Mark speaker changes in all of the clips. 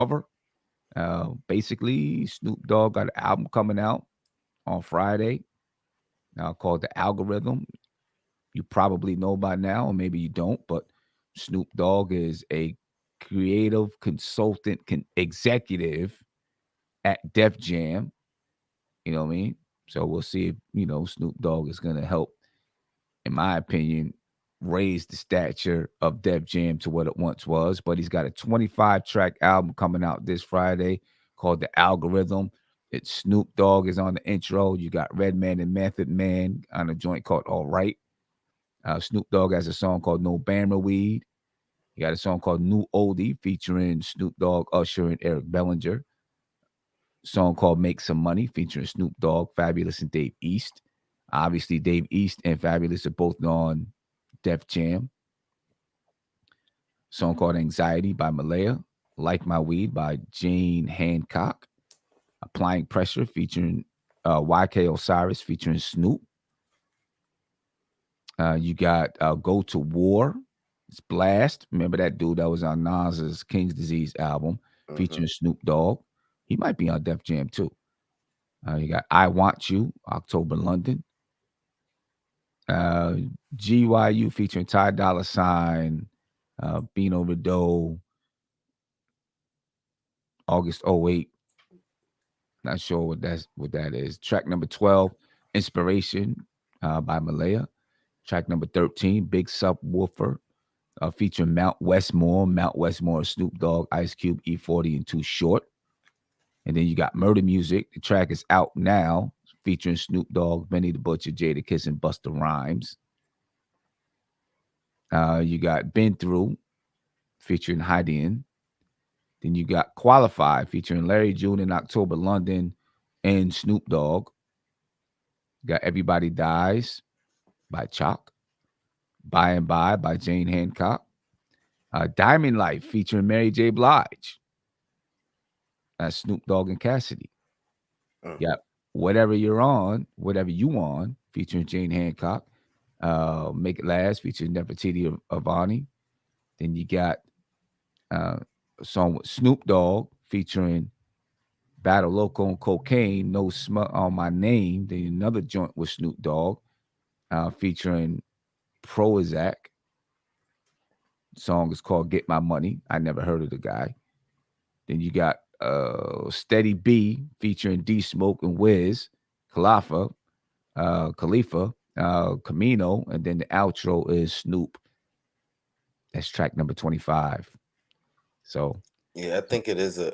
Speaker 1: cover. Basically, Snoop Dogg got an album coming out on Friday called The Algorithm. You probably know by now, or maybe you don't, but Snoop Dogg is a creative consultant, executive at Def Jam. You know what I mean? So we'll see if, Snoop Dogg is going to help, in my opinion, raise the stature of Def Jam to what it once was. But he's got a 25-track album coming out this Friday called The Algorithm. It's Snoop Dogg is on the intro. You got Redman and Method Man on a joint called All Right. Snoop Dogg has a song called No Bama Weed. He got a song called New Oldie featuring Snoop Dogg, Usher, and Eric Bellinger. Song called Make Some Money featuring Snoop Dogg, Fabulous, and Dave East. Obviously, Dave East and Fabulous are both on Def Jam. Song called Anxiety by Malaya. Like My Weed by Jane Hancock. Applying Pressure featuring YK Osiris featuring Snoop. You got Go to War. It's Blast. Remember that dude that was on Nas's King's Disease album featuring Snoop Dogg. He might be on Def Jam too. You got I Want You, October London. GYU featuring Ty Dolla Sign, Bino Rideau, August '08. Not sure what that is. Track number 12, Inspiration by Malaya. Track number 13, Big Subwoofer featuring Mount Westmore. Mount Westmore, Snoop Dogg, Ice Cube, E40, and Too Short. And then you got Murder Music. The track is out now, featuring Snoop Dogg, Benny the Butcher, Jada Kiss, and Busta Rhymes. You got Been Through, featuring Hydian. Then you got Qualified, featuring Larry June in October, London, and Snoop Dogg. You got Everybody Dies by Chalk. By and by Jane Hancock. Diamond Life, featuring Mary J. Blige. Snoop Dogg and Cassidy. Yeah, Whatever You On, featuring Jane Hancock. Make It Last, featuring Nefertiti Avani. Then you got a song with Snoop Dogg, featuring Battle Loco and Cocaine, No Smut on My Name. Then another joint with Snoop Dogg, featuring Prozac. Song is called Get My Money. I never heard of the guy. Then you got Steady B featuring D Smoke and Wiz, Khalifa, Camino, and then the outro is Snoop. That's track number 25. So
Speaker 2: yeah, I think it is a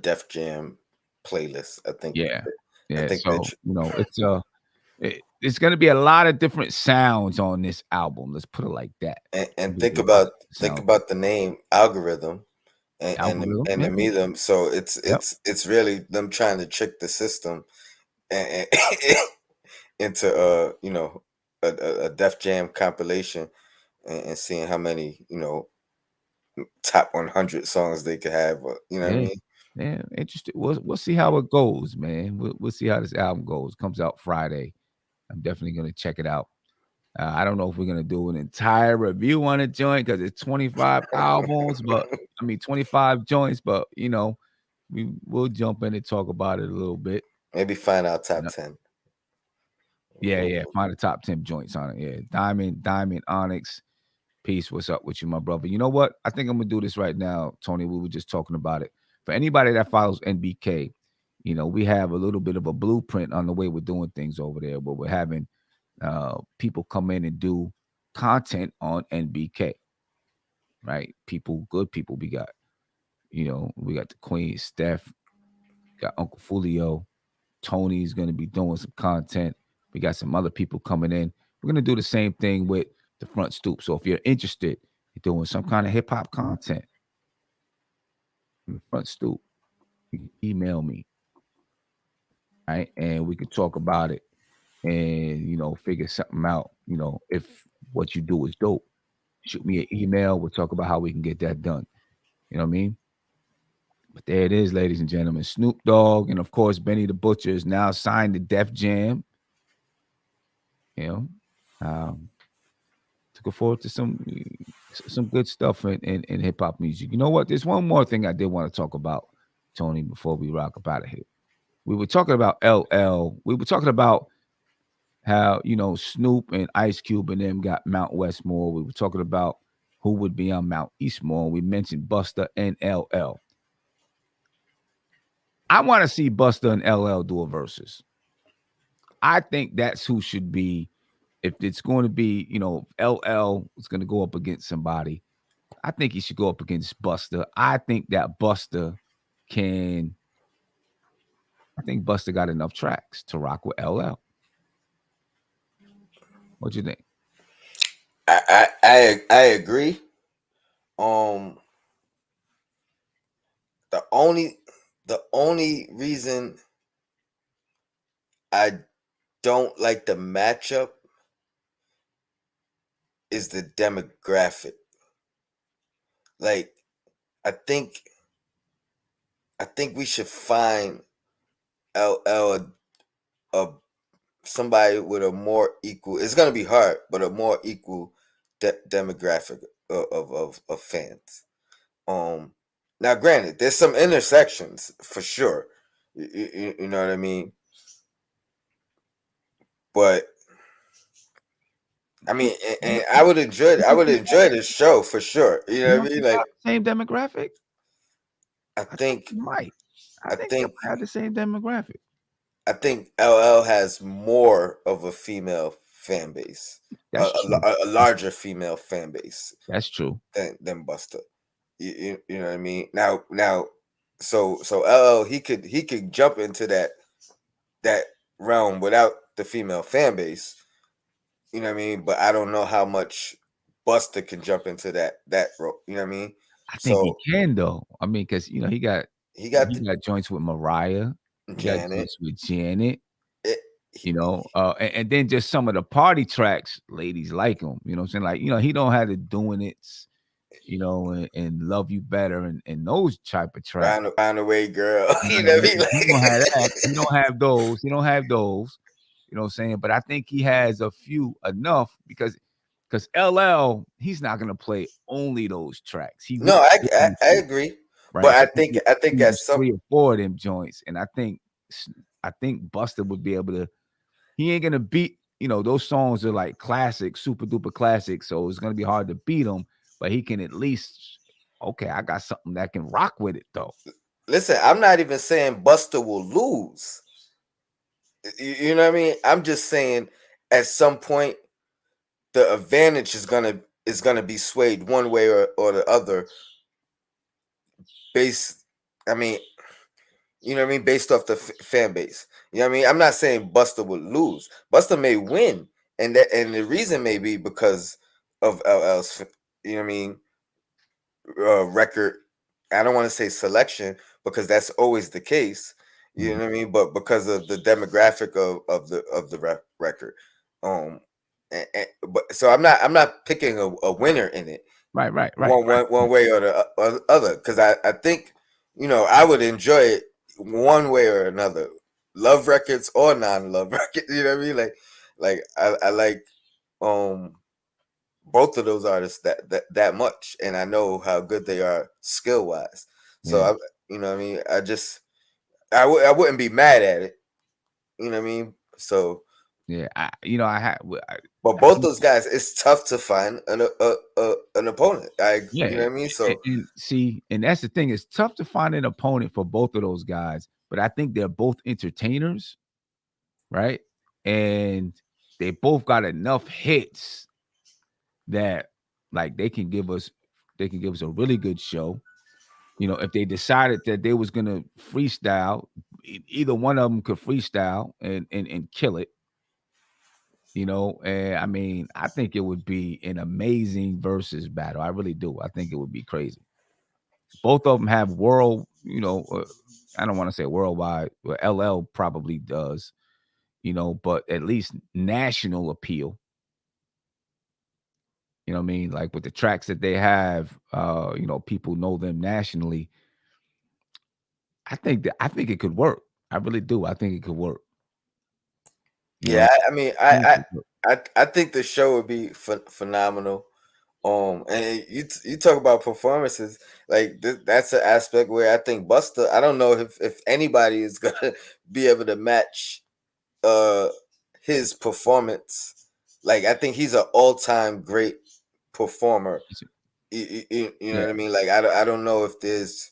Speaker 2: Def Jam playlist.
Speaker 1: yeah,
Speaker 2: I
Speaker 1: yeah.
Speaker 2: think that
Speaker 1: So it's going to be a lot of different sounds on this album. Let's put it like that.
Speaker 2: and
Speaker 1: It'll be a lot of
Speaker 2: think
Speaker 1: sounds.
Speaker 2: about the name algorithm
Speaker 1: Algorithm.
Speaker 2: and
Speaker 1: Yeah.
Speaker 2: the medium. So
Speaker 1: Yep.
Speaker 2: it's really them trying to trick the system and into a Def Jam compilation and seeing how many top 100 songs they could have. You know what I
Speaker 1: Yeah.
Speaker 2: mean?
Speaker 1: Yeah. Interesting. We'll see how it goes, man. We'll see how this album goes. Comes out Friday. I'm definitely gonna check it out. I don't know if we're gonna do an entire review on a joint because it's 25 albums, but 25 joints. But we'll jump in and talk about it a little bit.
Speaker 2: Maybe find out top
Speaker 1: Yeah,
Speaker 2: 10.
Speaker 1: yeah. Find the top 10 joints on it. Yeah, Diamond, Onyx. Peace. What's up with you, my brother? You know what? I think I'm gonna do this right now, Tony. We were just talking about it. For anybody that follows NBK, we have a little bit of a blueprint on the way we're doing things over there, but we're having people come in and do content on NBK, right? Good people. We got the Queen, Steph, got Uncle Fulio, Tony's gonna be doing some content. We got some other people coming in. We're gonna do the same thing with the front stoop. So if you're interested in doing some kind of hip hop content in the front stoop, you can email me, right? And we could talk about it and figure something out. If what you do is dope, shoot me an email. We'll talk about how we can get that done. You know what I mean? But there it is, ladies and gentlemen. Snoop Dogg and of course Benny the Butcher is now signed to Def Jam. You know, um, looking forward to some good stuff in hip hop music. You know what? There's one more thing I did want to talk about, Tony, before we rock up out of here. We were talking about LL. We were talking about how, Snoop and Ice Cube and them got Mount Westmore. We were talking about who would be on Mount Eastmore. We mentioned Busta and LL. I want to see Busta and LL do a versus. I think that's who should be. If it's going to be, LL is going to go up against somebody, I think he should go up against Busta. I think that Busta can. I think Busta got enough tracks to rock with LL. What do you think?
Speaker 2: I agree. Um, the only the only reason I don't like the matchup is the demographic. Like, I think I think we should find LL a somebody with a more equal. It's gonna be hard, but a more equal demographic of fans. Um, Now, granted, there's some intersections for sure. You know what I mean? But I mean,
Speaker 1: You
Speaker 2: and I
Speaker 1: think
Speaker 2: would
Speaker 1: they
Speaker 2: enjoy this show for sure. You
Speaker 1: you
Speaker 2: know what
Speaker 1: don't
Speaker 2: I mean?
Speaker 1: think they
Speaker 2: Like,
Speaker 1: have the same demographic?
Speaker 2: I
Speaker 1: I think
Speaker 2: think
Speaker 1: they might. I
Speaker 2: I
Speaker 1: think they
Speaker 2: think
Speaker 1: might have the same demographic.
Speaker 2: I think LL has more of a female fan base,
Speaker 1: That's true.
Speaker 2: a larger female fan base
Speaker 1: That's true.
Speaker 2: than Busta. You know what I mean? Now, so LL he could jump into that realm without the female fan base. You know what I mean? But I don't know how much Busta can jump into that role. You know what I mean?
Speaker 1: I think he
Speaker 2: So
Speaker 1: can though. I mean, because
Speaker 2: he got
Speaker 1: he got joints with Mariah, he got
Speaker 2: Janet.
Speaker 1: joints with Janet,
Speaker 2: It, he,
Speaker 1: and then just some of the party tracks, ladies like him. You know what I'm saying? Like, he don't have the doing it, and love you better and those type of tracks.
Speaker 2: round the way, girl.
Speaker 1: You
Speaker 2: You
Speaker 1: know
Speaker 2: know
Speaker 1: what I
Speaker 2: what I mean?
Speaker 1: mean? He don't have that.
Speaker 2: Like,
Speaker 1: He don't have those. He don't have those. You know what I'm saying? But I think he has a few enough because LL, he's not gonna play only those tracks. He
Speaker 2: no,
Speaker 1: wouldn't play these
Speaker 2: I
Speaker 1: tracks,
Speaker 2: agree, but
Speaker 1: right? So he
Speaker 2: I think at
Speaker 1: choose
Speaker 2: some
Speaker 1: 3 or 4 of them joints, and I think Buster would be able to. He ain't gonna beat. Those songs are like classic, super duper classic. So it's gonna be hard to beat him, but he can at least. Okay, I got something that can rock with it though.
Speaker 2: listen, I'm not even saying Buster will lose. You know what I mean? I'm just saying at some point the advantage is gonna be swayed one way or the other based. I mean, you know what I mean, based off the fan base. You know what I mean? I'm not saying Buster would lose. Buster may win, and the reason may be because of LL's. You know what I mean? Record. I don't want to say selection because that's always the case. You
Speaker 1: Mhm.
Speaker 2: know what I mean? But because of the demographic of the record, um, but so I'm not picking a winner in it
Speaker 1: Right, right, right,
Speaker 2: one way or the other because I think I would enjoy it one way or another, love records or non-love records. You know what I mean? Like I like um both of those artists that much, and I know how good they are skill wise. So
Speaker 1: yeah,
Speaker 2: you know what I mean. I wouldn't be mad at it. You know what I mean. So,
Speaker 1: yeah. I had,
Speaker 2: but both those guys, it's tough to find an opponent. You
Speaker 1: yeah,
Speaker 2: know what I mean. So
Speaker 1: and see, and that's the thing. It's tough to find an opponent for both of those guys, but I think they're both entertainers, right? And they both got enough hits that, like, they can give us a really good show. If they decided that they was gonna freestyle, either one of them could freestyle and kill it. And I mean, I think it would be an amazing versus battle. I really do. I think it would be crazy. Both of them have I don't want to say worldwide. Well, LL probably does, but at least national appeal. You know what I mean? Like with the tracks that they have, people know them nationally. I think it could work. I really do. I think it could work. You know,
Speaker 2: yeah, I mean,
Speaker 1: I think it could work.
Speaker 2: I think the show would be phenomenal. And you talk about performances, like that's an aspect where I think Busta. I don't know if anybody is gonna be able to match uh his performance. Like I think he's an all time great performer. You know
Speaker 1: Yeah,
Speaker 2: what I mean? Like I don't know if there's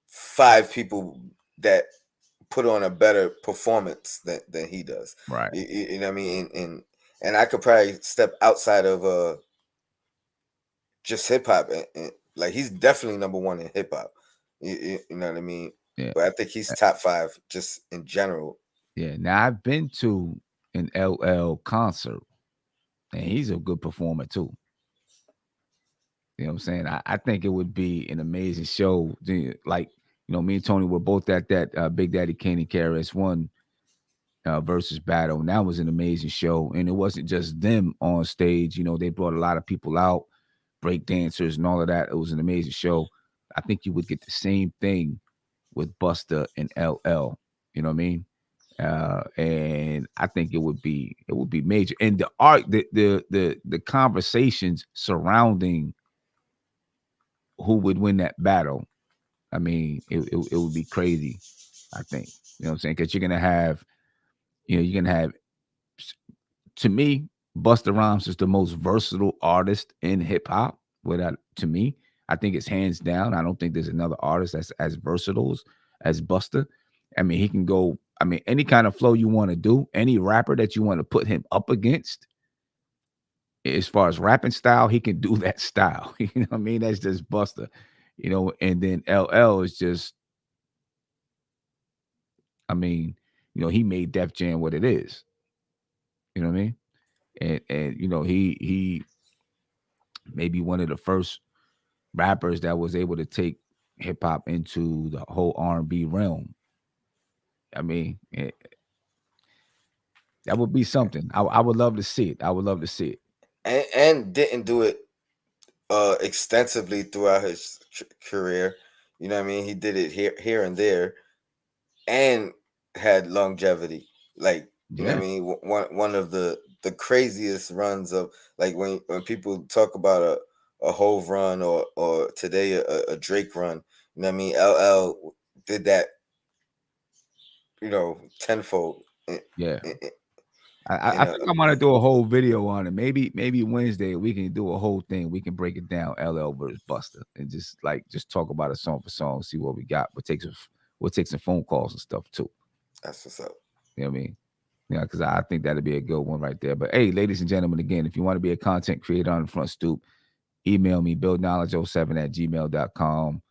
Speaker 2: five people that put on a better performance than he does.
Speaker 1: right.
Speaker 2: You know what I mean? And I could probably step outside of just hip hop, and like he's definitely number one in hip hop. You know what I mean?
Speaker 1: Yeah,
Speaker 2: But I think he's
Speaker 1: uh,
Speaker 2: top five just in general.
Speaker 1: yeah. Now I've been to an LL concert, and he's a good performer too. You know what I'm saying? I think it would be an amazing show. Like, me and Tony were both at that Big Daddy Kane and KRS-One versus battle, and that was an amazing show. And it wasn't just them on stage. They brought a lot of people out, break dancers and all of that. It was an amazing show. I think you would get the same thing with Busta and LL. You know what I mean? And I think it would be major. And the art, the conversations surrounding who would win that battle. I mean, it would be crazy. I think, what I'm saying, because you're gonna have to me, Busta Rhymes is the most versatile artist in hip hop. Without To me, I think it's hands down. I don't think there's another artist that's as versatile as Busta. I mean, he can go. I mean, any kind of flow you want to do, any rapper that you want to put him up against, as far as rapping style, he can do that style. You know what I mean? That's just Busta. And then LL is just, I mean, he made Def Jam what it is. You know what I mean? And he maybe one of the first rappers that was able to take hip hop into the whole R&B realm. I mean, that would be something. I would love to see it. I would love to see it.
Speaker 2: And didn't do it extensively throughout his career. You know what I mean? He did it here and there, and had longevity. Like you know what
Speaker 1: Yeah,
Speaker 2: I mean? One of the craziest runs of, like, when people talk about a Hove run, or today a Drake run. You know what I mean? LL did that, tenfold.
Speaker 1: yeah.
Speaker 2: In,
Speaker 1: I
Speaker 2: in a,
Speaker 1: think I want to do a whole video on it. Maybe Wednesday we can do a whole thing. We can break it down, LL versus Buster, and just talk about it song for song, see what we got. We'll take some phone calls and stuff too.
Speaker 2: that's what's up.
Speaker 1: You know what I mean? Yeah, because I think that'd be a good one right there. But hey, ladies and gentlemen, again, if you want to be a content creator on the front stoop, email me, buildknowledge07@gmail.com.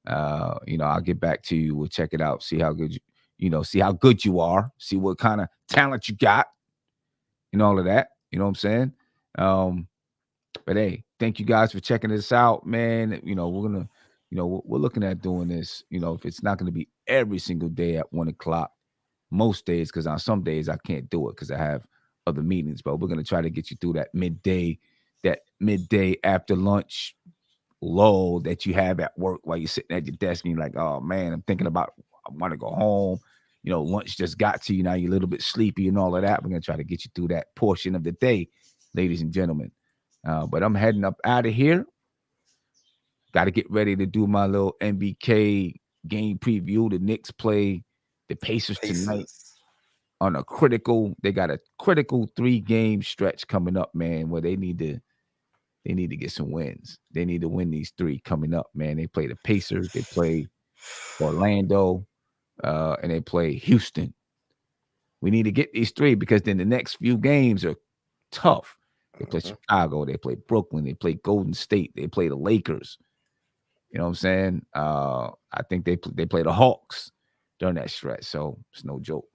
Speaker 1: I'll get back to you. We'll check it out, see how good see how good you are, see what kind of talent you got, and all of that. You know what I'm saying? Um, but hey, thank you guys for checking this out, man. We're gonna, we're looking at doing this. If it's not gonna be every single day at 1 o'clock, most days, because on some days I can't do it because I have other meetings. But we're gonna try to get you through that midday after lunch lull that you have at work while you're sitting at your desk and you're like, oh man, I'm thinking about, I want to go home. Lunch just got to you. Now you're a little bit sleepy and all of that. We're going to try to get you through that portion of the day, ladies and gentlemen. But I'm heading up out of here. Got to get ready to do my little NBK game preview. The Knicks play the Pacers tonight
Speaker 2: Pacers,
Speaker 1: they got a critical 3-game stretch coming up, man, where they need to get some wins. They need to win these 3 coming up, man. They play the Pacers, they play Orlando, and they play Houston. We need to get these 3 because then the next few games are tough. They play
Speaker 2: hmm
Speaker 1: Chicago, they play Brooklyn, they play Golden State, they play the Lakers. You know what I'm saying? I think they play the Hawks during that stretch, so it's no joke.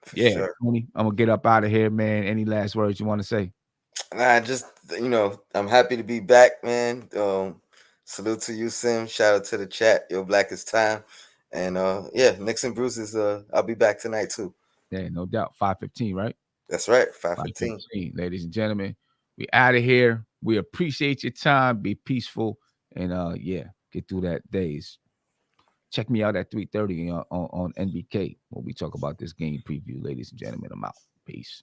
Speaker 2: for
Speaker 1: Yeah,
Speaker 2: sure.
Speaker 1: Tony, I'm gonna get up out of here, man. Any last words you want to say?
Speaker 2: Nah, just I'm happy to be back, man. Salute to you, Sim. Shout out to the chat. Your blackest time, and yeah, Nixon Bruce is. I'll be back tonight too.
Speaker 1: Yeah, no doubt. 5:15, right?
Speaker 2: That's right, 5:15.
Speaker 1: 5:15, ladies and gentlemen. We out of here. We appreciate your time. Be peaceful and yeah, get through that days. Check me out at 3:30 on NBK when we talk about this game preview, ladies and gentlemen. I'm out. Peace.